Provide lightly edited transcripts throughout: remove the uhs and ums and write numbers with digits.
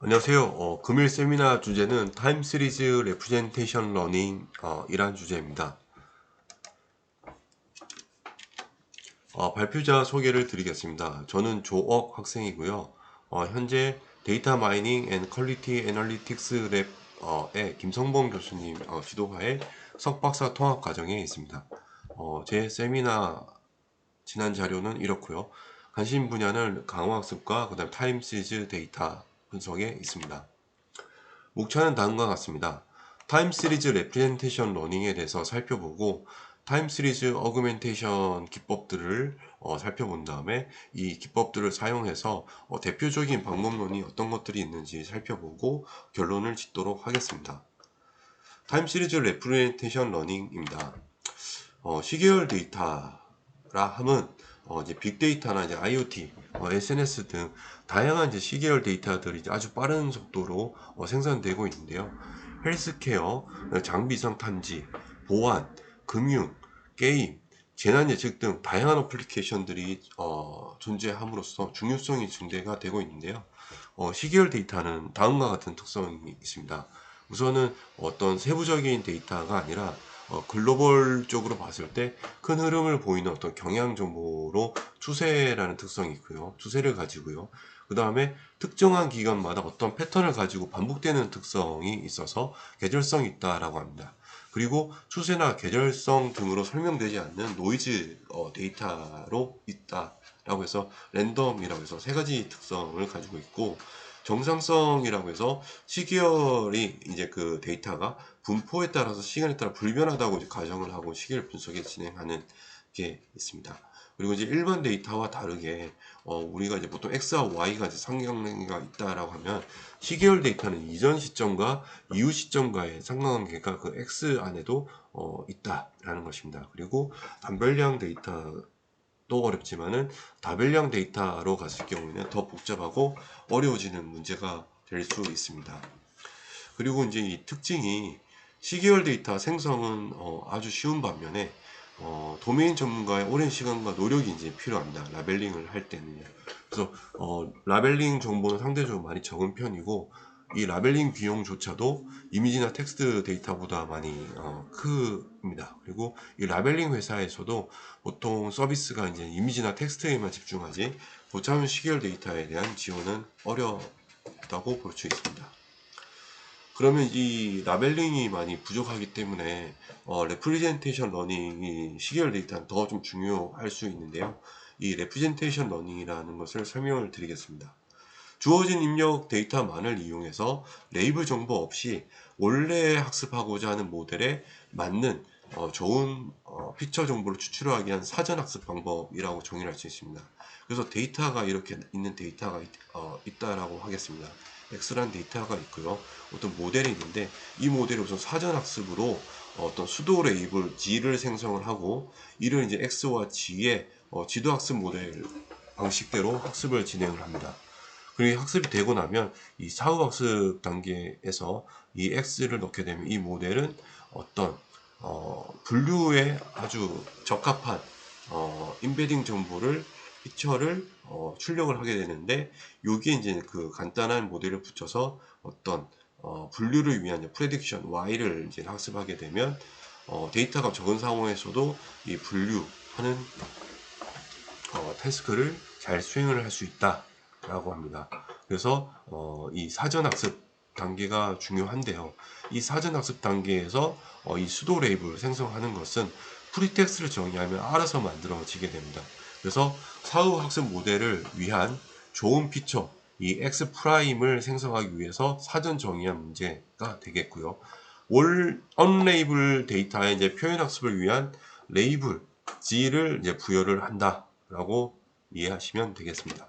안녕하세요. 금일 세미나 주제는 타임 시리즈 레프레젠테이션 러닝 이란 주제입니다. 발표자 소개를 드리겠습니다. 저는 조억 학생이고요. 현재 데이터 마이닝 앤 퀄리티 애널리틱스 랩의 김성봉 교수님 지도하에 석박사 통합 과정에 있습니다. 제 세미나 지난 자료는 이렇고요. 관심 분야는 강화학습과 그다음 타임 시리즈 데이터 분석에 있습니다. 목차는 다음과 같습니다. 타임 시리즈 레프레젠테이션 러닝에 대해서 살펴보고 타임 시리즈 어그멘테이션 기법들을 살펴본 다음에 이 기법들을 사용해서 대표적인 방법론이 어떤 것들이 있는지 살펴보고 결론을 짓도록 하겠습니다. 타임 시리즈 레프레젠테이션 러닝입니다. 시계열 데이터라 함은 이제 빅데이터나 이제 IoT, SNS 등 다양한 이제 시계열 데이터들이 이제 아주 빠른 속도로 생산되고 있는데요. 헬스케어, 장비상 탐지, 보안, 금융, 게임, 재난 예측 등 다양한 어플리케이션들이 존재함으로써 중요성이 증대가 되고 있는데요. 시계열 데이터는 다음과 같은 특성이 있습니다. 우선은 어떤 세부적인 데이터가 아니라 글로벌적으로 봤을 때 큰 흐름을 보이는 어떤 경향 정보로 추세라는 특성이 있고요. 추세를 가지고요. 그 다음에 특정한 기간마다 어떤 패턴을 가지고 반복되는 특성이 있어서 계절성이 있다라고 합니다. 그리고 추세나 계절성 등으로 설명되지 않는 노이즈 데이터로 있다라고 해서 랜덤이라고 해서 세 가지 특성을 가지고 있고, 정상성이라고 해서 시계열이 이제 그 데이터가 분포에 따라서 시간에 따라 불변하다고 이제 가정을 하고 시계열 분석에 진행하는 게 있습니다. 그리고 이제 일반 데이터와 다르게 우리가 이제 보통 X와 Y가 이제 상관관계가 있다라고 하면 시계열 데이터는 이전 시점과 이후 시점과의 상관관계가 그 X 안에도 있다라는 것입니다. 그리고 단별량 데이터 또 어렵지만은 다별량 데이터로 갔을 경우에는 더 복잡하고 어려워지는 문제가 될 수 있습니다. 그리고 이제 이 특징이 시계열 데이터 생성은 아주 쉬운 반면에 도메인 전문가의 오랜 시간과 노력이 이제 필요합니다. 라벨링을 할 때는요. 그래서 라벨링 정보는 상대적으로 많이 적은 편이고, 이 라벨링 비용조차도 이미지나 텍스트 데이터보다 많이 큽니다. 그리고 이 라벨링 회사에서도 보통 서비스가 이제 이미지나 텍스트에만 집중하지 고차원 시계열 데이터에 대한 지원은 어렵다고 볼 수 있습니다. 그러면 이 라벨링이 많이 부족하기 때문에 레프리젠테이션 러닝이 시계열 데이터는 더 좀 중요할 수 있는데요. 이 레프리젠테이션 러닝이라는 것을 설명을 드리겠습니다. 주어진 입력 데이터만을 이용해서 레이블 정보 없이 원래 학습하고자 하는 모델에 맞는 좋은 피처 정보를 추출하기 위한 사전 학습 방법이라고 정의할 수 있습니다. 그래서 데이터가 이렇게 있는 데이터가 있다라고 하겠습니다. X라는 데이터가 있고요. 어떤 모델이 있는데 이 모델을 우선 사전 학습으로 어떤 수도 레이블 G를 생성을 하고, 이를 이제 X와 G의 지도 학습 모델 방식대로 학습을 진행을 합니다. 그리고 학습이 되고 나면 이 사후 학습 단계에서 이 X를 넣게 되면 이 모델은 어떤 분류에 아주 적합한 임베딩 정보를 피처를 출력을 하게 되는데, 여기에 이제 그 간단한 모델을 붙여서 어떤 분류를 위한 프레딕션 Y를 이제 학습하게 되면 데이터가 적은 상황에서도 이 분류하는 태스크를 잘 수행을 할 수 있다라고 합니다. 그래서 이 사전 학습 단계가 중요한데요. 이 사전 학습 단계에서 이 수도 레이블을 생성하는 것은 프리텍스트를 정의하면 알아서 만들어지게 됩니다. 그래서 사후 학습 모델을 위한 좋은 피처, 이 X 프라임을 생성하기 위해서 사전 정의한 문제가 되겠고요. 언레이블 데이터의 이제 표현 학습을 위한 레이블 G를 이제 부여를 한다라고 이해하시면 되겠습니다.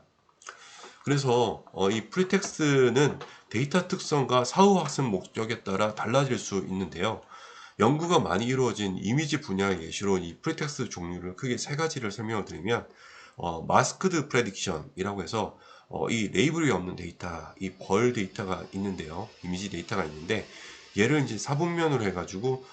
그래서 이 프리텍스트는 데이터 특성과 사후 학습 목적에 따라 달라질 수 있는데요. 연구가 많이 이루어진 이미지 분야의 예시로 이 프리텍스트 종류를 크게 세 가지를 설명을 드리면, 마스크드 프레딕션이라고 해서 이 레이블이 없는 데이터, 이 벌 데이터가 있는데요. 이미지 데이터가 있는데 얘를 이제 4분면으로 해가지고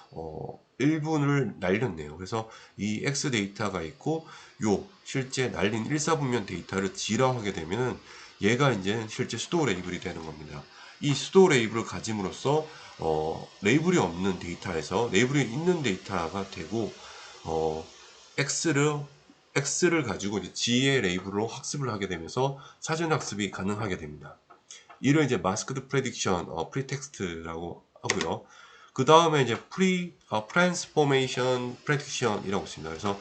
1분을 날렸네요. 그래서 이 X 데이터가 있고 요 실제 날린 1, 4분면 데이터를 G라고 하게 되면은 얘가 이제 실제 수도 레이블이 되는 겁니다. 이 수도 레이블을 가짐으로써 레이블이 없는 데이터에서 레이블이 있는 데이터가 되고 X를 가지고 이제 G의 레이블로 학습을 하게 되면서 사전 학습이 가능하게 됩니다. 이를 이제 마스크드 프레딕션, 프리텍스트라고 하고요. 그 다음에 이제 트랜스포메이션 프레딕션이라고 있습니다. 그래서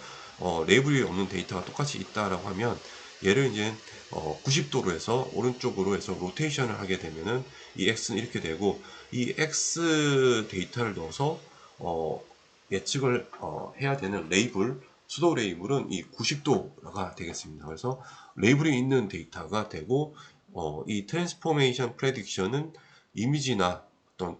레이블이 없는 데이터가 똑같이 있다라고 하면 얘를 이제 90도로 해서 오른쪽으로 해서 로테이션을 하게 되면은 이 X는 이렇게 되고 이 X 데이터를 넣어서 예측을 해야 되는 레이블 수도 레이블은 이 90도가 되겠습니다. 그래서 레이블이 있는 데이터가 되고 이 트랜스포메이션 프레딕션은 이미지나 어떤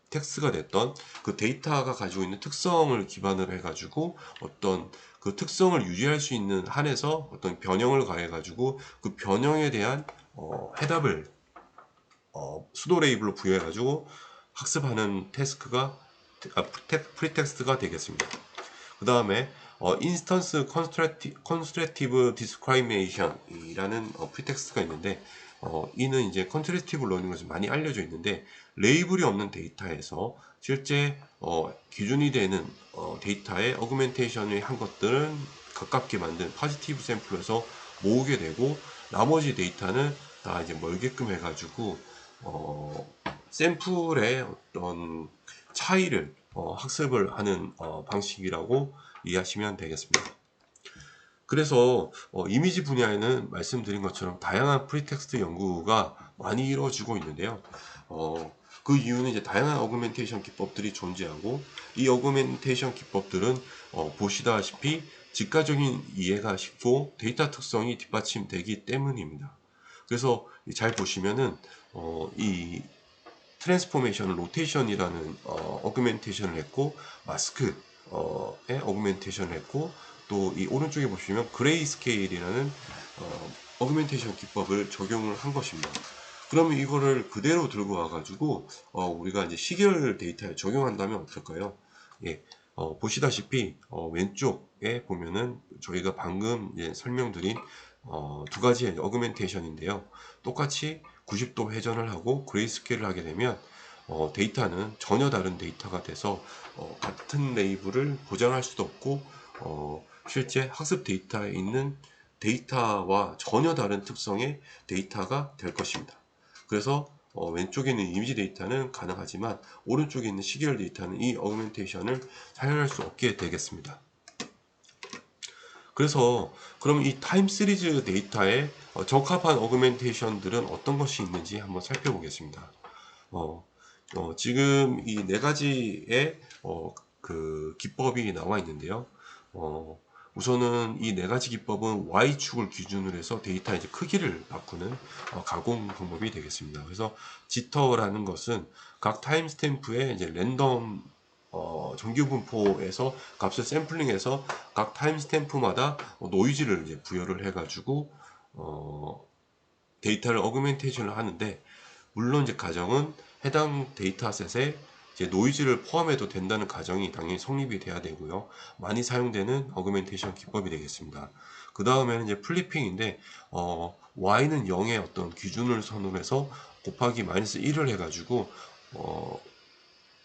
텍스트가 됐던 그 데이터가 가지고 있는 특성을 기반으로 해가지고 어떤 그 특성을 유지할 수 있는 한에서 어떤 변형을 가해가지고 그 변형에 대한 해답을 수도 레이블로 부여해가지고 학습하는 태스크가 프리텍스트가 되겠습니다. 그 다음에 인스턴스 컨스트럭티브 디스크리미네이션이라는 프리텍스트가 있는데 이는 이제 컨스트럭티브 러닝으로 좀 많이 알려져 있는데 레이블이 없는 데이터에서 실제 기준이 되는 데이터의 어그멘테이션을 한 것들은 가깝게 만든 포지티브 샘플에서 모으게 되고 나머지 데이터는 다 이제 멀게끔 해가지고 샘플의 어떤 차이를 학습을 하는 방식이라고 이해하시면 되겠습니다. 그래서 이미지 분야에는 말씀드린 것처럼 다양한 프리텍스트 연구가 많이 이루어지고 있는데요. 그 이유는 이제 다양한 어그멘테이션 기법들이 존재하고 이 어그멘테이션 기법들은 보시다시피 직관적인 이해가 쉽고 데이터 특성이 뒷받침되기 때문입니다. 그래서 잘 보시면은 이 트랜스포메이션을 로테이션이라는 어그멘테이션을 했고 마스크에 어그멘테이션을 했고 또 이 오른쪽에 보시면 그레이 스케일이라는 어그멘테이션 기법을 적용을 한 것입니다. 그러면 이거를 그대로 들고 와가지고 우리가 이제 시계열 데이터에 적용한다면 어떨까요? 예, 보시다시피 왼쪽에 보면은 저희가 방금 설명드린 두 가지의 어그멘테이션인데요. 똑같이 90도 회전을 하고 그레이스케일을 하게 되면 데이터는 전혀 다른 데이터가 돼서 같은 레이블을 보장할 수도 없고 실제 학습 데이터에 있는 데이터와 전혀 다른 특성의 데이터가 될 것입니다. 그래서 왼쪽에 있는 이미지 데이터는 가능하지만 오른쪽에 있는 시계열 데이터는 이 어그멘테이션을 사용할 수 없게 되겠습니다. 그래서 그럼 이 타임 시리즈 데이터에 적합한 어그멘테이션들은 어떤 것이 있는지 한번 살펴보겠습니다. 지금 이 네 가지의 그 기법이 나와 있는데요. 우선은 이 네 가지 기법은 Y축을 기준으로 해서 데이터 이제 크기를 바꾸는 가공 방법이 되겠습니다. 그래서 지터라는 것은 각 타임스탬프에 이제 랜덤 정규 분포에서 값을 샘플링해서 각 타임스탬프마다 노이즈를 이제 부여를 해가지고 데이터를 어그멘테이션을 하는데 물론 이제 가정은 해당 데이터셋에 이제 노이즈를 포함해도 된다는 가정이 당연히 성립이 돼야 되고요. 많이 사용되는 어그멘테이션 기법이 되겠습니다. 그 다음에는 이제 플리핑인데 y는 0의 어떤 기준을 선언해서 곱하기 마이너스 1을 해가지고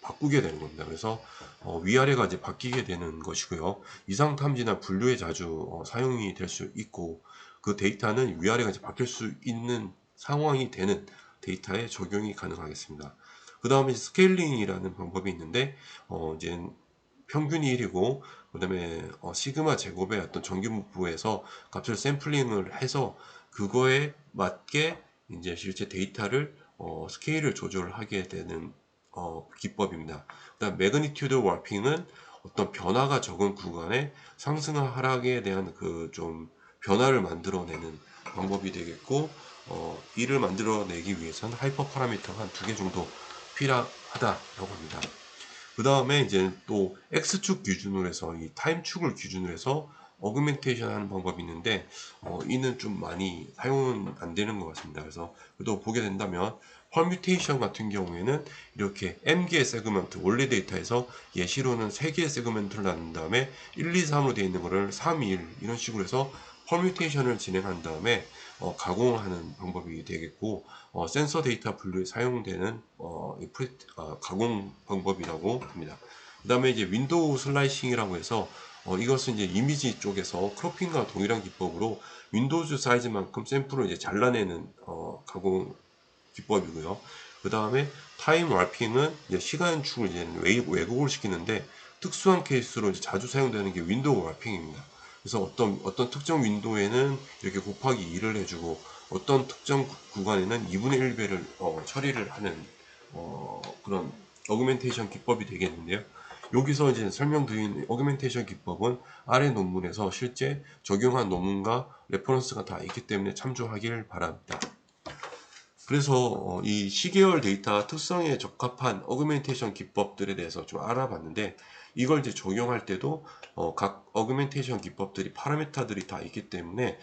바꾸게 되는 겁니다. 그래서 위아래가 이제 바뀌게 되는 것이고요. 이상 탐지나 분류에 자주 사용이 될 수 있고 그 데이터는 위아래가 이제 바뀔 수 있는 상황이 되는 데이터에 적용이 가능하겠습니다. 그 다음에 스케일링이라는 방법이 있는데 이제 평균이 1이고 그 다음에 시그마 제곱의 어떤 정규분포에서 값을 샘플링을 해서 그거에 맞게 이제 실제 데이터를 스케일을 조절하게 되는 기법입니다. 그다음 매그니튜드 워핑은 어떤 변화가 적은 구간에 상승과 하락에 대한 그 좀 변화를 만들어내는 방법이 되겠고 이를 만들어내기 위해서는 하이퍼 파라미터가 한 2개 정도 필요하다라고 합니다. 그 다음에 이제 또 X축 기준으로 해서 이 타임축을 기준으로 해서 어그멘테이션 하는 방법이 있는데 이는 좀 많이 사용은 안 되는 것 같습니다. 그래서 또 보게 된다면 퍼뮤테이션 같은 경우에는 이렇게 M개의 세그먼트 원래 데이터에서 예시로는 3개의 세그먼트를 나눈 다음에 1, 2, 3으로 되어 있는 거를 3, 2, 1 이런 식으로 해서 퍼뮤테이션을 진행한 다음에 가공을 하는 방법이 되겠고, 센서 데이터 분류에 사용되는 가공 방법이라고 합니다. 그 다음에 이제 윈도우 슬라이싱이라고 해서 이것은 이제 이미지 쪽에서 크로핑과 동일한 기법으로 윈도우즈 사이즈만큼 샘플을 이제 잘라내는 가공 기법이고요. 그 다음에 타임 warping은 이제 시간축을 이제 왜곡을 시키는데 특수한 케이스로 이제 자주 사용되는 게 윈도우 warping입니다. 그래서 어떤 특정 윈도우에는 이렇게 곱하기 2를 해주고 어떤 특정 구간에는 2분의 1배를 처리를 하는 그런 어그멘테이션 기법이 되겠는데요. 여기서 이제 설명드린 어그멘테이션 기법은 아래 논문에서 실제 적용한 논문과 레퍼런스가 다 있기 때문에 참조하길 바랍니다. 그래서 이 시계열 데이터 특성에 적합한 어그멘테이션 기법들에 대해서 좀 알아봤는데, 이걸 이제 적용할 때도 각 어그멘테이션 기법들이 파라미터들이 다 있기 때문에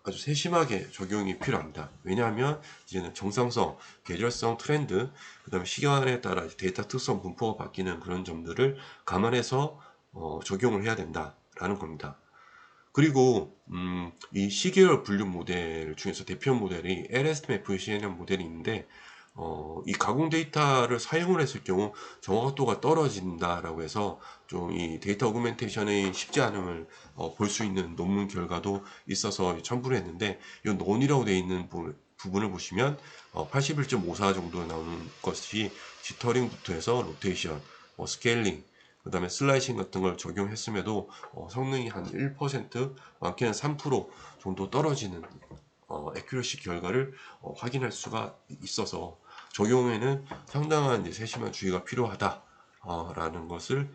아주 세심하게 적용이 필요합니다. 왜냐하면 이제는 정상성, 계절성, 트렌드, 그 다음에 시간에 따라 데이터 특성 분포가 바뀌는 그런 점들을 감안해서 적용을 해야 된다라는 겁니다. 그리고 이 시계열 분류 모델 중에서 대표 모델이 LSMFC라는 모델이 있는데, 이 가공 데이터를 사용을 했을 경우 정확도가 떨어진다라고 해서 좀 이 데이터 오그멘테이션의 쉽지 않음을 볼 수 있는 논문 결과도 있어서 첨부를 했는데, 이 논이라고 되어 있는 부분을 보시면 81.54 정도 나오는 것이 지터링부터 해서 로테이션, 스케일링, 그 다음에 슬라이싱 같은 걸 적용했음에도 성능이 한 1%, 많게는 3% 정도 떨어지는 애큐러시 결과를 확인할 수가 있어서 적용에는 상당한 이제 세심한 주의가 필요하다라는 것을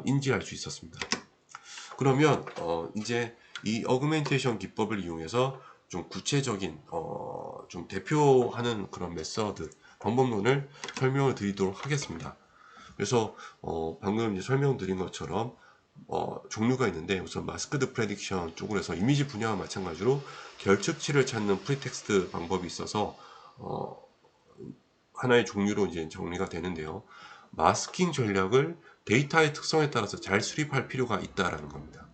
인지할 수 있었습니다. 그러면 이제 이 어그멘테이션 기법을 이용해서 좀 구체적인 좀 대표하는 그런 메서드, 방법론을 설명을 드리도록 하겠습니다. 그래서 방금 이제 설명드린 것처럼 종류가 있는데, 우선 마스크드 프레딕션 쪽으로 해서 이미지 분야와 마찬가지로 결측치를 찾는 프리텍스트 방법이 있어서 하나의 종류로 이제 정리가 되는데요. 마스킹 전략을 데이터의 특성에 따라서 잘 수립할 필요가 있다라는 겁니다.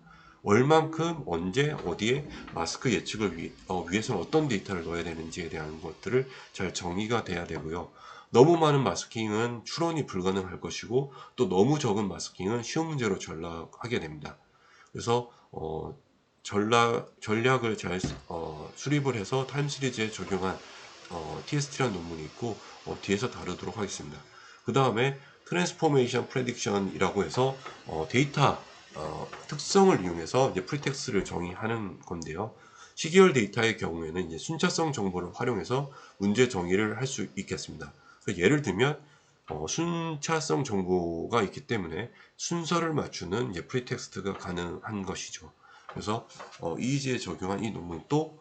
얼만큼, 언제, 어디에 마스크 예측을 위해서는 어떤 데이터를 넣어야 되는지에 대한 것들을 잘 정의가 돼야 되고요. 너무 많은 마스킹은 추론이 불가능할 것이고, 또 너무 적은 마스킹은 쉬운 문제로 전락하게 됩니다. 그래서 전략을 잘 수립을 해서 타임 시리즈에 적용한 TST라는 논문이 있고, 뒤에서 다루도록 하겠습니다. 그 다음에 트랜스포메이션 프레딕션이라고 해서 데이터 특성을 이용해서 이제 프리텍스를 정의하는 건데요. 시계열 데이터의 경우에는 이제 순차성 정보를 활용해서 문제 정의를 할 수 있겠습니다. 예를 들면 순차성 정보가 있기 때문에 순서를 맞추는 이제 프리텍스트가 가능한 것이죠. 그래서 이지에 적용한 이 논문도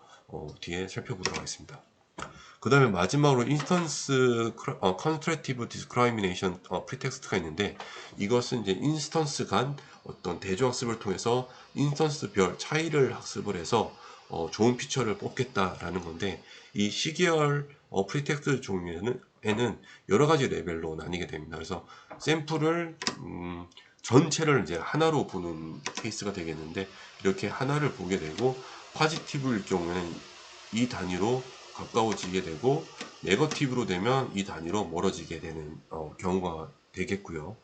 뒤에 살펴보도록 하겠습니다. 그 다음에 마지막으로 인스턴스 컨스트럭티브 디스크라이미네이션 프리텍스트가 있는데, 이것은 이제 인스턴스 간 어떤 대조학습을 통해서 인스턴스별 차이를 학습을 해서 좋은 피처를 뽑겠다라는 건데, 이 시계열 프리텍스트 종류에는 여러 가지 레벨로 나뉘게 됩니다. 그래서 샘플을 전체를 이제 하나로 보는 케이스가 되겠는데, 이렇게 하나를 보게 되고, 포지티브일 경우에는 이 단위로 가까워지게 되고, 네거티브로 되면 이 단위로 멀어지게 되는 경우가 되겠고요.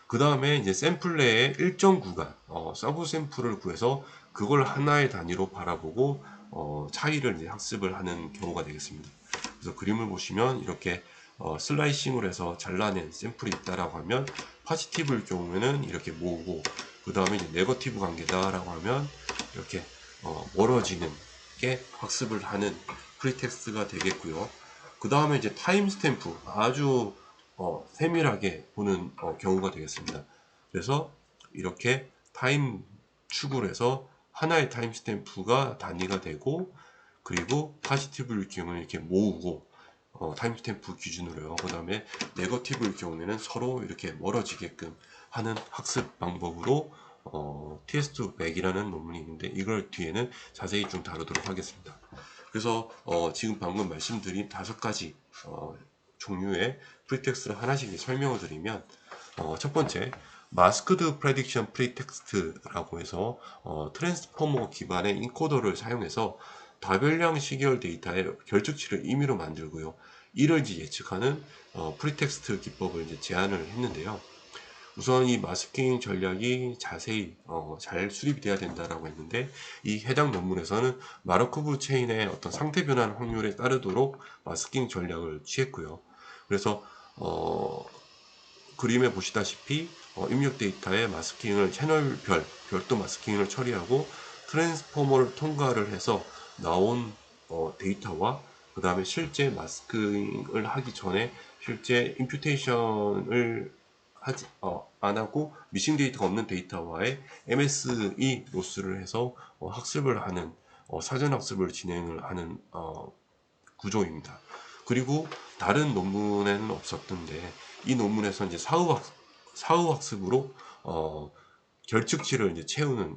그 다음에 이제 샘플 내에 일정 구간, 서브 샘플을 구해서 그걸 하나의 단위로 바라보고 차이를 이제 학습을 하는 경우가 되겠습니다. 그래서 그림을 보시면 이렇게 슬라이싱을 해서 잘라낸 샘플이 있다라고 하면, 포지티브일 경우에는 이렇게 모으고, 그 다음에 이제 네거티브 관계다라고 하면 이렇게 멀어지는 게 학습을 하는 프리텍스트가 되겠고요. 그 다음에 이제 타임 스탬프, 아주 세밀하게 보는 경우가 되겠습니다. 그래서 이렇게 타임 축을 해서 하나의 타임 스탬프가 단위가 되고, 그리고 포지티브일 경우는 이렇게 모으고 타임 스탬프 기준으로요. 그 다음에 네거티브일 경우에는 서로 이렇게 멀어지게끔 하는 학습 방법으로 TS2 맥이라는 논문이 있는데, 이걸 뒤에는 자세히 좀 다루도록 하겠습니다. 그래서 지금 방금 말씀드린 5가지 종류의 프리텍스트를 하나씩 설명을 드리면, 첫 번째 마스크드 프레딕션 프리텍스트라고 해서 트랜스포머 기반의 인코더를 사용해서 다별량 시계열 데이터의 결측치를 임의로 만들고요. 이를 이제 예측하는 프리텍스트 기법을 이제 제안을 했는데요. 우선 이 마스킹 전략이 자세히 잘 수립이 돼야 된다라고 했는데, 이 해당 논문에서는 마르코브 체인의 어떤 상태 변환 확률에 따르도록 마스킹 전략을 취했고요. 그래서 그림에 보시다시피 입력 데이터의 마스킹을 채널별 별도 마스킹을 처리하고 트랜스포머를 통과를 해서 나온 데이터와 그 다음에 실제 마스킹을 하기 전에 실제 임퓨테이션을 하지 안 하고 미싱 데이터가 없는 데이터와의 MSE 로스를 해서 학습을 하는 사전 학습을 진행을 하는 구조입니다. 그리고 다른 논문에는 없었던데, 이 논문에서 이제 사후 학습으로 결측치를 이제 채우는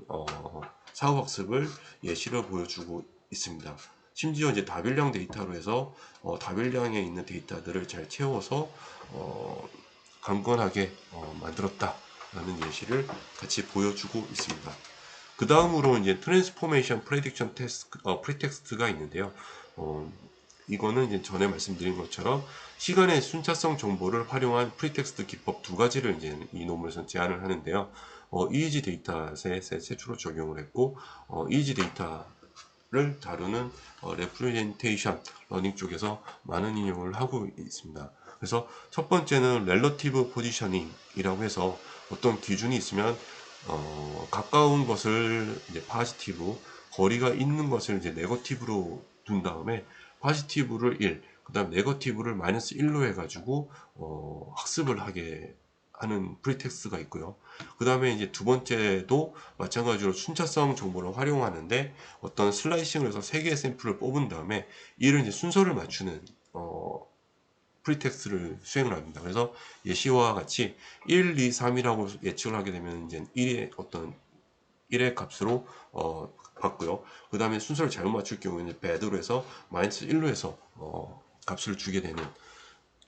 사후 학습을 예시로 보여주고 있습니다. 심지어 이제 다별량 데이터로 해서 다별량에 있는 데이터들을 잘 채워서 강건하게 만들었다라는 예시를 같이 보여주고 있습니다. 그 다음으로 이제 트랜스포메이션 프레딕션 테스트 프리텍스트가 있는데요. 이거는 이제 전에 말씀드린 것처럼 시간의 순차성 정보를 활용한 프리텍스트 기법 두 가지를 이제 이 논문에서 제안을 하는데요. EEG 데이터셋에 최초로 적용을 했고, EEG 데이터를 다루는 레프레젠테이션 러닝 쪽에서 많은 인용을 하고 있습니다. 그래서 첫 번째는 렐러티브 포지셔닝이라고 해서 어떤 기준이 있으면 가까운 것을 이제 파지티브, 거리가 있는 것을 이제 네거티브로 둔 다음에 파지티브를 1, 그 다음 네거티브를 마이너스 1로 해가지고 학습을 하게 하는 프리텍스가 있고요. 그 다음에 이제 두 번째도 마찬가지로 순차성 정보를 활용하는데 어떤 슬라이싱을 해서 3개의 샘플을 뽑은 다음에 이를 이제 순서를 맞추는 프리텍스를 수행을 합니다. 그래서 예시와 같이 1, 2, 3이라고 예측을 하게 되면 이제 1의 어떤 1의 값으로 받고요. 그 다음에 순서를 잘못 맞출 경우에는 배드로 해서 마이너스 1로 해서 값을 주게 되는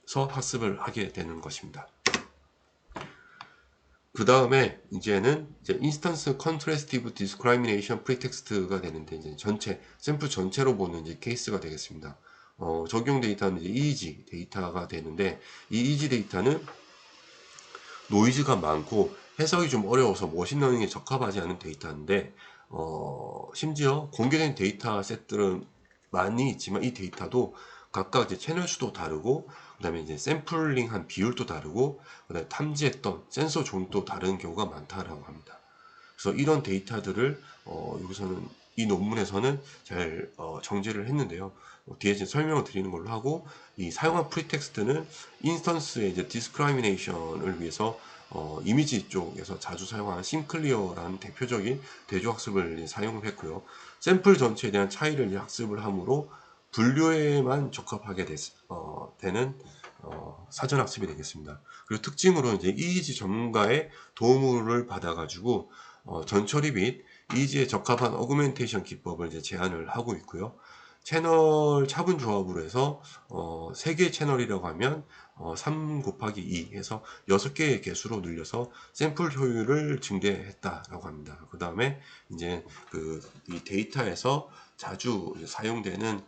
서 학습을 하게 되는 것입니다. 그 다음에 이제는 이제 인스턴스 컨트래스티브 디스크라미네이션 프리텍스트가 되는데, 이제 전체 샘플 전체로 보는 이제 케이스가 되겠습니다. 적용 데이터는 이제 EEG 데이터가 되는데, 이 EEG 데이터는 노이즈가 많고 해석이 좀 어려워서 머신러닝에 적합하지 않은 데이터인데, 심지어 공개된 데이터 셋들은 많이 있지만 이 데이터도 각각 이제 채널 수도 다르고, 그 다음에 이제 샘플링 한 비율도 다르고, 그 다음에 탐지했던 센서 존도 다른 경우가 많다라고 합니다. 그래서 이런 데이터들을 여기서는 이 논문에서는 잘 정제를 했는데요. 뒤에 이제 설명을 드리는 걸로 하고, 이 사용한 프리텍스트는 인스턴스의 이제 디스크라미네이션을 위해서 이미지 쪽에서 자주 사용하는 심클리어라는 대표적인 대조학습을 사용을 했고요. 샘플 전체에 대한 차이를 학습을 함으로 분류에만 적합하게 되는 사전학습이 되겠습니다. 그리고 특징으로 이제 EEG 전문가의 도움을 받아가지고 전처리 및 EEG에 적합한 어그멘테이션 기법을 이제 제안을 하고 있고요. 채널 차분 조합으로 해서 3개의 채널이라고 하면 3 곱하기 2 해서 6개의 개수로 늘려서 샘플 효율을 증대했다라고 합니다. 그 다음에 이제 이 데이터에서 자주 사용되는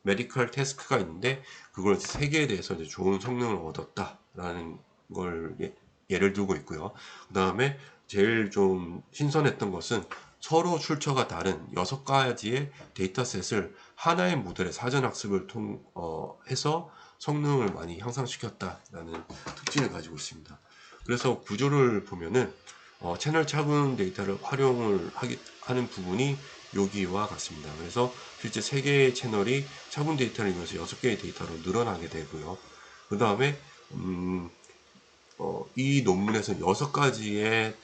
메디컬 태스크가 있는데, 그걸 3개에 대해서 이제 좋은 성능을 얻었다라는 걸 예를 들고 있고요. 그 다음에 제일 좀 신선했던 것은 서로 출처가 다른 6가지의 데이터셋을 하나의 모델의 사전 학습을 해서 성능을 많이 향상시켰다라는 특징을 가지고 있습니다. 그래서 구조를 보면은 채널 차분 데이터를 활용을 하는 부분이 여기와 같습니다. 그래서 실제 3개의 채널이 차분 데이터를 이용해서 6개의 데이터로 늘어나게 되고요. 그 다음에 이 논문에서 6가지의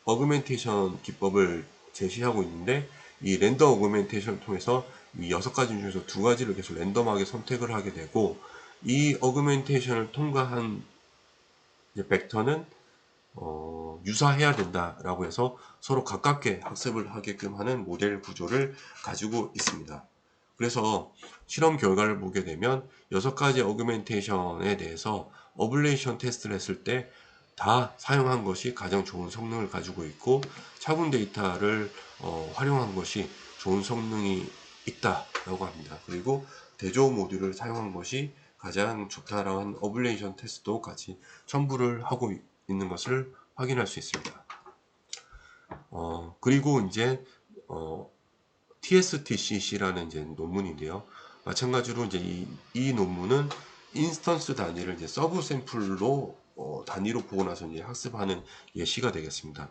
어그멘테이션 기법을 제시하고 있는데, 이 랜덤 어그멘테이션을 통해서 이 6가지 중에서 2가지를 계속 랜덤하게 선택을 하게 되고, 이 어그멘테이션을 통과한 벡터는 유사해야 된다라고 해서 서로 가깝게 학습을 하게끔 하는 모델 구조를 가지고 있습니다. 그래서 실험 결과를 보게 되면 6가지 어그멘테이션에 대해서 어블레이션 테스트를 했을 때 다 사용한 것이 가장 좋은 성능을 가지고 있고 차분 데이터를 활용한 것이 좋은 성능이 있다라고 합니다. 그리고 대조 모듈을 사용한 것이 가장 좋다라는 어블레이션 테스트도 같이 첨부를 하고 있는 것을 확인할 수 있습니다. 그리고 이제 TSTCC라는 이제 논문인데요. 마찬가지로 이제 이 논문은 인스턴스 단위를 이제 서브 샘플로 단위로 보고 나서 이제 학습하는 예시가 되겠습니다.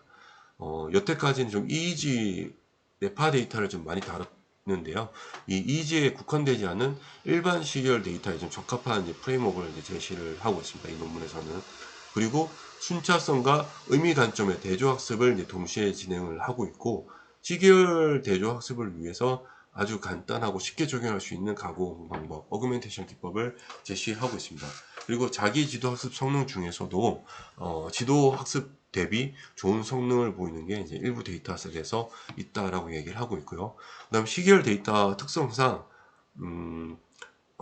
여태까지는 좀 EEG 뇌파 데이터를 좀 많이 다뤘는데요. 이 EEG에 국한되지 않은 일반 시리얼 데이터에 좀 적합한 이제 프레임워크를 이제 제시를 하고 있습니다. 이 논문에서는. 그리고 순차성과 의미 관점의 대조학습을 이제 동시에 진행을 하고 있고, 시계열 대조학습을 위해서 아주 간단하고 쉽게 적용할 수 있는 가공 방법, 어그멘테이션 기법을 제시하고 있습니다. 그리고 자기 지도학습 성능 중에서도 지도학습 대비 좋은 성능을 보이는 게 이제 일부 데이터셋에서 있다라고 얘기를 하고 있고요. 그다음 시계열 데이터 특성상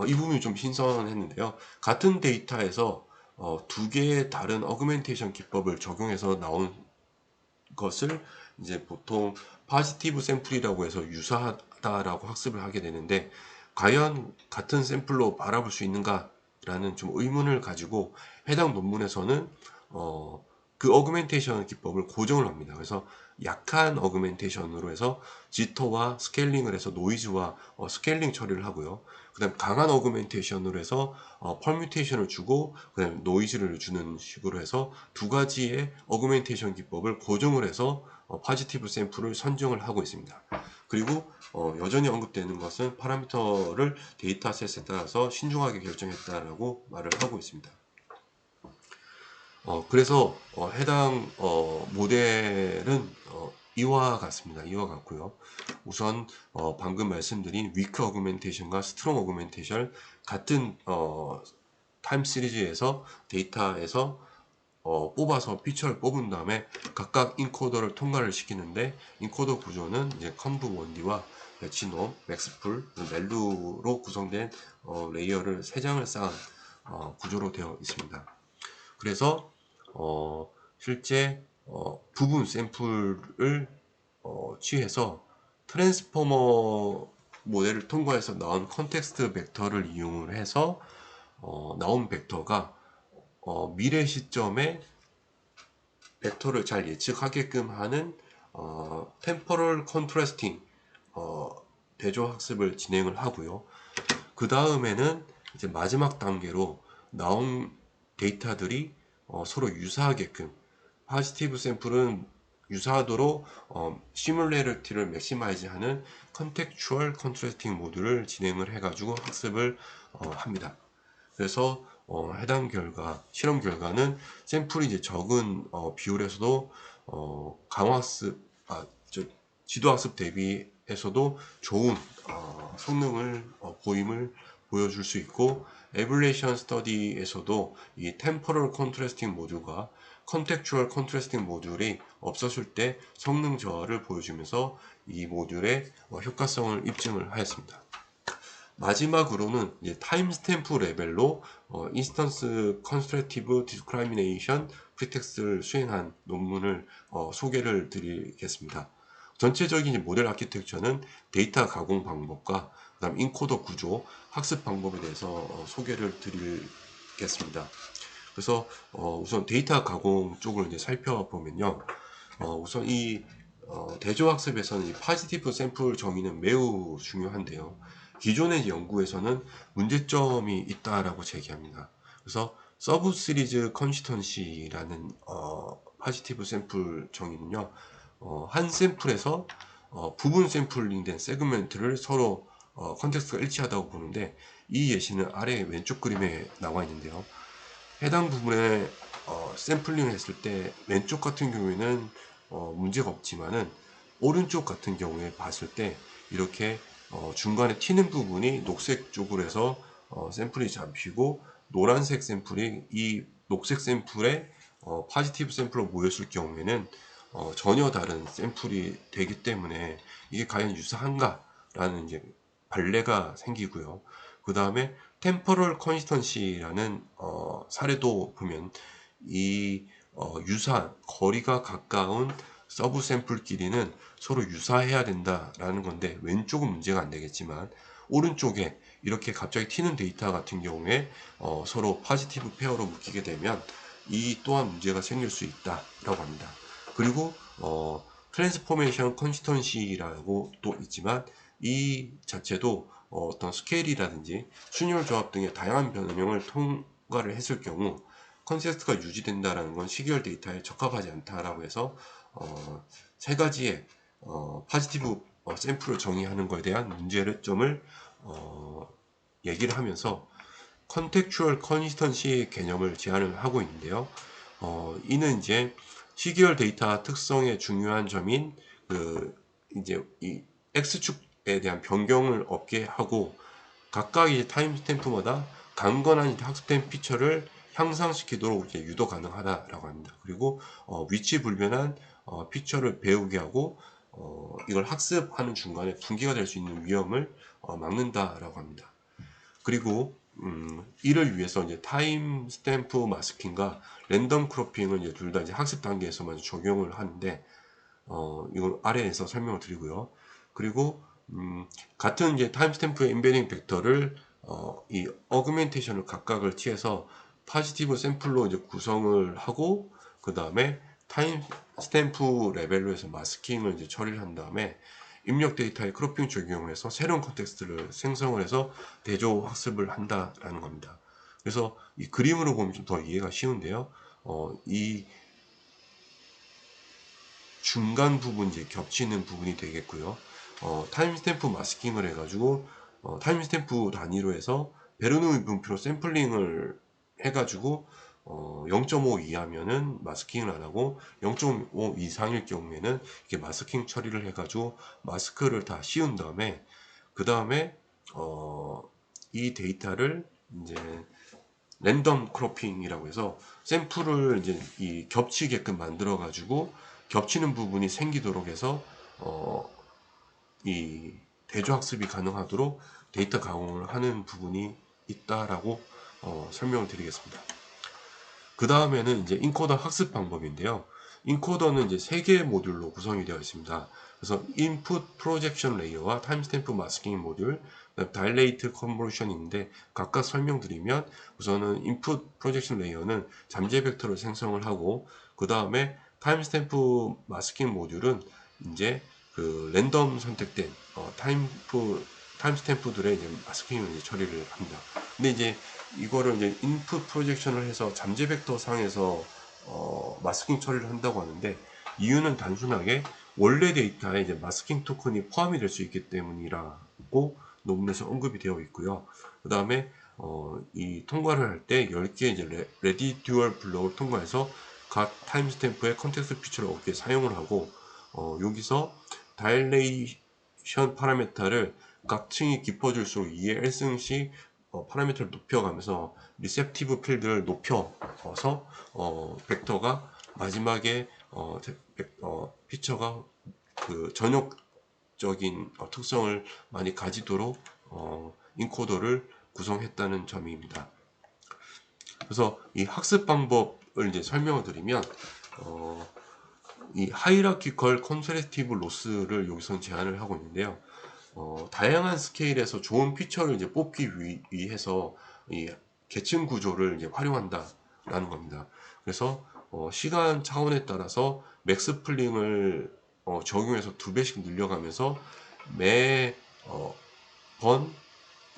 이 부분이 좀 신선했는데요. 같은 데이터에서 두 개의 다른 어그멘테이션 기법을 적용해서 나온 것을 이제 보통 파지티브 샘플이라고 해서 유사하다라고 학습을 하게 되는데, 과연 같은 샘플로 바라볼 수 있는가라는 좀 의문을 가지고 해당 논문에서는 그 어그멘테이션 기법을 고정을 합니다. 그래서 약한 어그멘테이션으로 해서 지터와 스케일링을 해서 노이즈와 스케일링 처리를 하고요. 그다음 강한 어그멘테이션으로 해서 퍼뮤테이션을 주고 그다음 노이즈를 주는 식으로 해서 두 가지의 어그멘테이션 기법을 고정을 해서 파지티브 샘플을 선정을 하고 있습니다. 그리고 여전히 언급되는 것은 파라미터를 데이터셋에 따라서 신중하게 결정했다라고 말을 하고 있습니다. 그래서 해당 모델은 이와 같습니다. 이와 같고요. 우선 방금 말씀드린 위크 어그멘테이션과 스트롱 어그멘테이션 같은 타임 시리즈에서 데이터에서 뽑아서 피처를 뽑은 다음에 각각 인코더를 통과를 시키는데, 인코더 구조는 이제 컨브 1D와 매치놈, 맥스풀, 멜루로 구성된 레이어를 3장을 쌓은 구조로 되어 있습니다. 그래서 실제 부분 샘플을 취해서 트랜스포머 모델을 통과해서 나온 컨텍스트 벡터를 이용을 해서 나온 벡터가 미래 시점에 벡터를 잘 예측하게끔 하는 템포럴 컨트래스팅 대조 학습을 진행을 하고요. 그 다음에는 이제 마지막 단계로 나온 데이터들이 서로 유사하게끔, 파지티브 샘플은 유사하도록 시뮬레이티를 맥시마이즈 하는 컨텍추얼 컨트래스팅 모듈을 진행을 해가지고 학습을 합니다. 그래서 해당 결과, 실험 결과는 샘플이 이제 적은 비율에서도 강화학습, 지도학습 대비해서도 좋은 성능을 보여줄 수 있고, 에블레이션 스터디에서도 이 템포럴 컨트래스팅 모듈과 컨텍추얼 컨트래스팅 모듈이 없었을 때 성능 저하를 보여주면서 이 모듈의 효과성을 입증을 하였습니다. 마지막으로는 이제 타임 스탬프 레벨로 인스턴스 컨스트럭티브 디스크라미네이션 프리텍스를 수행한 논문을 소개를 드리겠습니다. 전체적인 모델 아키텍처는 데이터 가공 방법과 그다음 인코더 구조, 학습 방법에 대해서 소개를 드리겠습니다. 그래서 우선 데이터 가공 쪽을 이제 살펴보면요. 우선 이 대조학습에서는 이 파지티브 샘플 정의는 매우 중요한데요. 기존의 연구에서는 문제점이 있다라고 제기합니다. 그래서 서브 시리즈 컨시턴시라는 파지티브 샘플 정의는요, 한 샘플에서 부분 샘플링된 세그멘트를 서로 컨텍스트가 일치하다고 보는데, 이 예시는 아래 왼쪽 그림에 나와 있는데요. 해당 부분에 샘플링을 했을 때 왼쪽 같은 경우에는 문제가 없지만은 오른쪽 같은 경우에 봤을 때 이렇게 중간에 튀는 부분이 녹색 쪽으로 해서 샘플이 잡히고, 노란색 샘플이 이 녹색 샘플에 파지티브 샘플로 모였을 경우에는 전혀 다른 샘플이 되기 때문에 이게 과연 유사한가라는 이제 발레가 생기고요. 그 다음에 템포럴 컨시스턴시라는 사례도 보면 이 유사한 거리가 가까운 서브 샘플끼리는 서로 유사해야 된다라는 건데, 왼쪽은 문제가 안 되겠지만 오른쪽에 이렇게 갑자기 튀는 데이터 같은 경우에 서로 포지티브 페어로 묶이게 되면 이 또한 문제가 생길 수 있다라고 합니다. 그리고 트랜스포메이션 컨시스턴시라고 또 있지만, 이 자체도 어떤 스케일이라든지 순열 조합 등의 다양한 변형을 통과를 했을 경우 컨센서스가 유지된다라는 건 시계열 데이터에 적합하지 않다라고 해서 세 가지의 포지티브 샘플을 정의하는 것에 대한 문제점을 얘기를 하면서 컨텍추얼 컨시스턴시 개념을 제안을 하고 있는데요. 이는 이제 시계열 데이터 특성의 중요한 점인 이제 이 X축에 대한 변경을 없게 하고, 각각 이 타임 스탬프마다 강건한 학습된 피처를 향상시키도록 이제 유도 가능하다라고 합니다. 그리고 위치 불변한 피처를 배우게 하고 이걸 학습하는 중간에 붕괴가 될 수 있는 위험을 막는다라고 합니다. 그리고 이를 위해서 이제 타임 스탬프 마스킹과 랜덤 크로핑을 이제 둘 다 이제 학습 단계에서만 적용을 하는데, 이걸 아래에서 설명을 드리고요. 그리고 같은 이제 타임스탬프의 인베딩 벡터를 이 어그멘테이션을 각각을 취해서 포지티브 샘플로 이제 구성을 하고, 그 다음에 타임스탬프 레벨로 해서 마스킹을 이제 처리를 한 다음에 입력 데이터에 크로핑 적용을 해서 새로운 컨텍스트를 생성을 해서 대조 학습을 한다라는 겁니다. 그래서 이 그림으로 보면 좀 더 이해가 쉬운데요. 이 중간 부분, 이제 겹치는 부분이 되겠고요. 타임스탬프 마스킹을 해가지고 타임스탬프 단위로 해서 베르누이 분표로 샘플링을 해가지고 0.5 이하면은 마스킹을 안 하고 0.5 이상일 경우에는 이렇게 마스킹 처리를 해가지고 마스크를 다 씌운 다음에, 그 다음에 이 데이터를 이제 랜덤 크로핑이라고 해서 샘플을 이제 이 겹치게끔 만들어 가지고 겹치는 부분이 생기도록 해서 이 대조 학습이 가능하도록 데이터 가공을 하는 부분이 있다라고 설명을 드리겠습니다. 그 다음에는 이제 인코더 학습 방법인데요. 인코더는 이제 3개의 모듈로 구성이 되어 있습니다. 그래서 인풋 프로젝션 레이어와 타임스탬프 마스킹 모듈, 다일레이트 컨버션인데, 각각 설명드리면 우선은 인풋 프로젝션 레이어는 잠재 벡터를 생성을 하고, 그 다음에 타임스탬프 마스킹 모듈은 이제 그 랜덤 선택된 타임스탬프들의 이제 마스킹을 이제 처리를 합니다. 근데 이제 이거를 이제 인풋 프로젝션을 해서 잠재 벡터 상에서 마스킹 처리를 한다고 하는데, 이유는 단순하게 원래 데이터에 이제 마스킹 토큰이 포함이 될 수 있기 때문이라고 논문에서 언급이 되어 있고요. 그 다음에 이 통과를 할 때 10개 이제 레디 듀얼 블럭을 통과해서 각 타임스탬프의 컨텍스트 피처를 얻게 사용을 하고, 여기서 다일레이션 파라메타를 각 층이 깊어질수록 2의 1승씩 파라미터를 높여가면서 리셉티브 필드를 높여서 벡터가 마지막에 피처가 그 전역적인 특성을 많이 가지도록 인코더를 구성했다는 점입니다. 그래서 이 학습 방법을 이제 설명을 드리면 이 하이라키컬 컨세레티브 로스를 여기서 제안을 하고 있는데요. 다양한 스케일에서 좋은 피처를 이제 뽑기 위해서 이 계층 구조를 이제 활용한다라는 겁니다. 그래서 시간 차원에 따라서 맥스 플링을 적용해서 2배씩 늘려가면서 매 번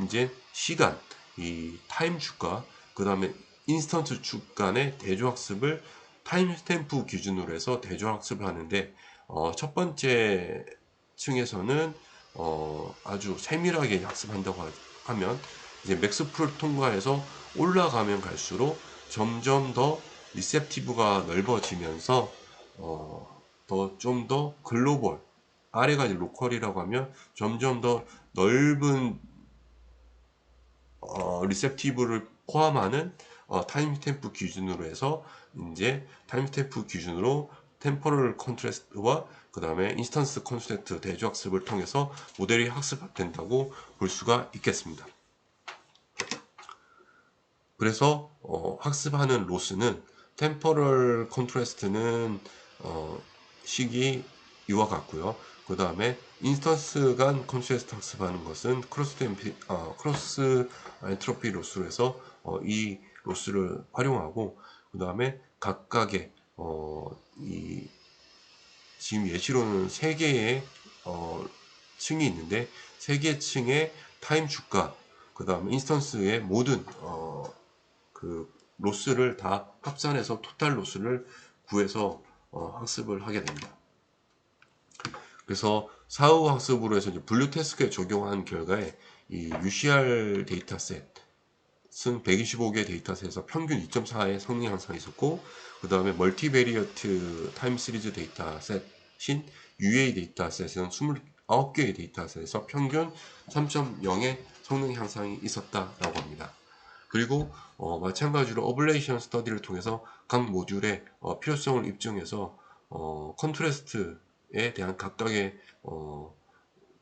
이제 시간, 이 타임 축과 그 다음에 인스턴트 축 간의 대조 학습을 타임 스탬프 기준으로 해서 대조 학습을 하는데, 첫 번째 층에서는 아주 세밀하게 학습한다고 하면 이제 맥스풀을 통과해서 올라가면 갈수록 점점 더 리셉티브가 넓어지면서 좀 더 글로벌, 아래가 이제 로컬이라고 하면 점점 더 넓은 리셉티브를 포함하는 타임스탬프 기준으로 해서 이제 타임스탬프 기준으로 템포럴 컨트레스트와 그 다음에 인스턴스 컨트레스트 대조학습을 통해서 모델이 학습된다고 볼 수가 있겠습니다. 그래서 학습하는 로스는 템포럴 컨트라스트는 식이 이와 같고요. 그 다음에 인스턴스 간 컨트라스트 학습하는 것은 크로스 엔트로피 로스로 해서 이 로스를 활용하고, 그 다음에 각각의 이 지금 예시로는 3개의 층이 있는데 3개 층의 타임 주가, 그 다음에 인스턴스의 모든 그 로스를 다 합산해서 토탈 로스를 구해서 학습을 하게 됩니다. 그래서 사후 학습으로 해서 이제 분류 태스크에 적용한 결과에 이 UCR 데이터셋은 125개 데이터셋에서 평균 2.4의 성능 향상이 있었고, 그 다음에 멀티베리어트 타임 시리즈 데이터셋인 UA 데이터셋은 29개의 데이터셋에서 평균 3.0의 성능 향상이 있었다라고 합니다. 그리고 마찬가지로 어블레이션 스터디를 통해서 각 모듈의 필요성을 입증해서 컨트라스트에 대한 각각의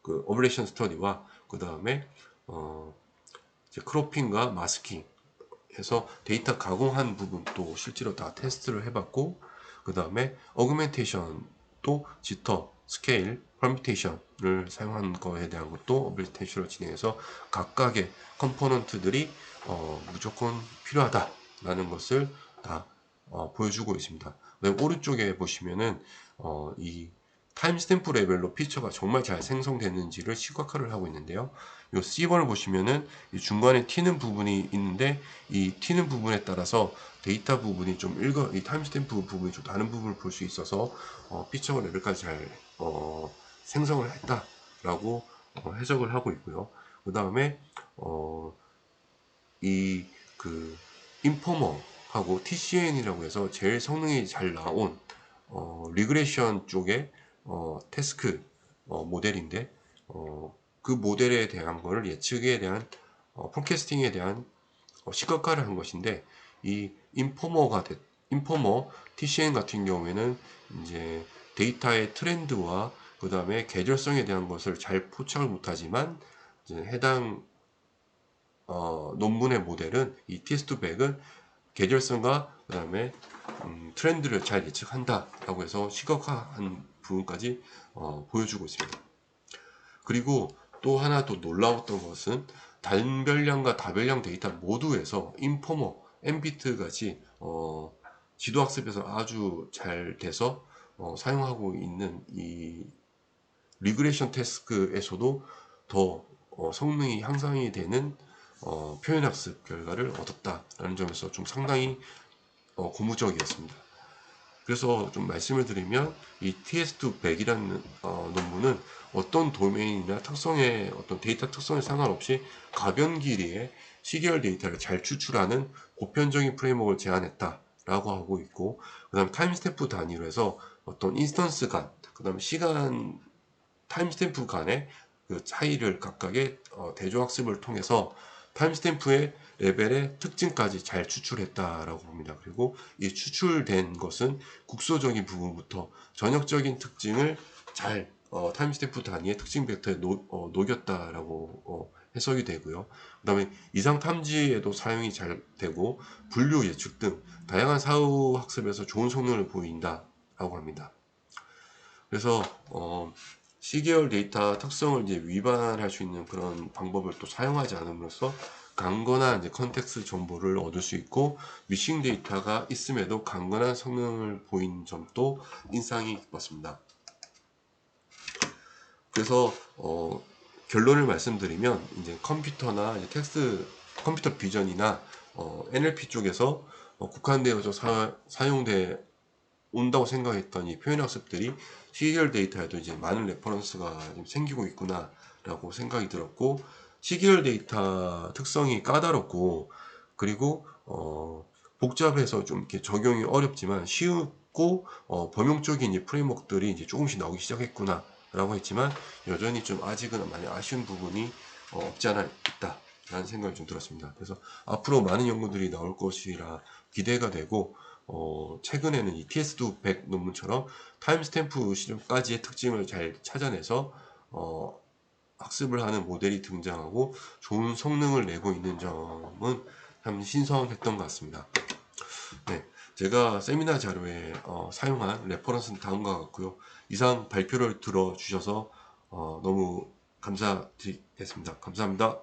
그 어블레이션 스터디와, 그 다음에 크로핑과 마스킹 해서 데이터 가공한 부분도 실제로 다 테스트를 해봤고, 그 다음에 어그멘테이션도 지터, 스케일, 퍼뮤테이션을 사용한 거에 대한 것도 어그멘테이션을 진행해서 각각의 컴포넌트들이 무조건 필요하다라는 것을 다 보여주고 있습니다. 오른쪽에 보시면은 이 타임스탬프 레벨로 피처가 정말 잘 생성됐는지를 시각화를 하고 있는데요. 이 C1을 보시면은 이 중간에 튀는 부분이 있는데, 이 튀는 부분에 따라서 데이터 부분이 좀 이 타임스탬프 부분이 좀 다른 부분을 볼 수 있어서 피처가 레벨까지 잘 생성을 했다라고 해석을 하고 있고요. 그 다음에 이 그 인포머하고 TCN이라고 해서 제일 성능이 잘 나온 리그레션 쪽의 태스크 모델인데, 그 모델에 대한 거를 예측에 대한 포캐스팅에 대한 시각화를 한 것인데, 이 인포머 TCN 같은 경우에는 이제 데이터의 트렌드와 그 다음에 계절성에 대한 것을 잘 포착을 못하지만, 이제 해당 논문의 모델은 이 TS2백은 계절성과 그 다음에 트렌드를 잘 예측한다라고 해서 시각화한 부분까지 보여주고 있습니다. 그리고 또 하나 더 놀라웠던 것은 단별량과 다별량 데이터 모두에서 인포머, 엠비트 같이 지도학습에서 아주 잘 돼서 사용하고 있는 이 리그레이션 태스크에서도 더 성능이 향상이 되는 표현학습 결과를 얻었다라는 점에서 좀 상당히 고무적이었습니다. 그래서 좀 말씀을 드리면 이 TS2 100이라는 논문은 어떤 도메인이나 특성의 어떤 데이터 특성에 상관없이 가변 길이의 시계열 데이터를 잘 추출하는 보편적인 프레임워크를 제안했다라고 하고 있고, 그 다음 타임스탬프 단위로 해서 어떤 인스턴스 간, 그 다음에 시간 타임스탬프 간의 그 차이를 각각의 대조학습을 통해서 타임스탬프의 레벨의 특징까지 잘 추출했다라고 봅니다. 그리고 이 추출된 것은 국소적인 부분부터 전역적인 특징을 잘 타임스탬프 단위의 특징 벡터에 녹였다라고 해석이 되고요. 그 다음에 이상 탐지에도 사용이 잘 되고 분류 예측 등 다양한 사후 학습에서 좋은 성능을 보인다라고 합니다. 그래서 C계열 데이터 특성을 이제 위반할 수 있는 그런 방법을 또 사용하지 않음으로써 강건한 이제 컨텍스트 정보를 얻을 수 있고, 미싱 데이터가 있음에도 강건한 성능을 보인 점도 인상이 깊었습니다. 그래서 결론을 말씀드리면 이제 컴퓨터나 이제 컴퓨터 비전이나 NLP 쪽에서 국한되어서 사용돼 온다고 생각했던 이 표현학습들이 시계열 데이터에도 이제 많은 레퍼런스가 좀 생기고 있구나 라고 생각이 들었고, 시계열 데이터 특성이 까다롭고 그리고 복잡해서 좀 이렇게 적용이 어렵지만 쉽고 범용적인 이 프레임워크들이 이제 조금씩 나오기 시작했구나 라고 했지만, 여전히 좀 아직은 많이 아쉬운 부분이 없지 않아 있다 라는 생각이 좀 들었습니다. 그래서 앞으로 많은 연구들이 나올 것이라 기대가 되고, 최근에는 이 TS2 100 논문처럼 타임스탬프 실험까지의 특징을 잘 찾아내서 학습을 하는 모델이 등장하고 좋은 성능을 내고 있는 점은 참 신선했던 것 같습니다. 네, 제가 세미나 자료에 사용한 레퍼런스는 다음과 같고요. 이상 발표를 들어주셔서 너무 감사드리겠습니다. 감사합니다.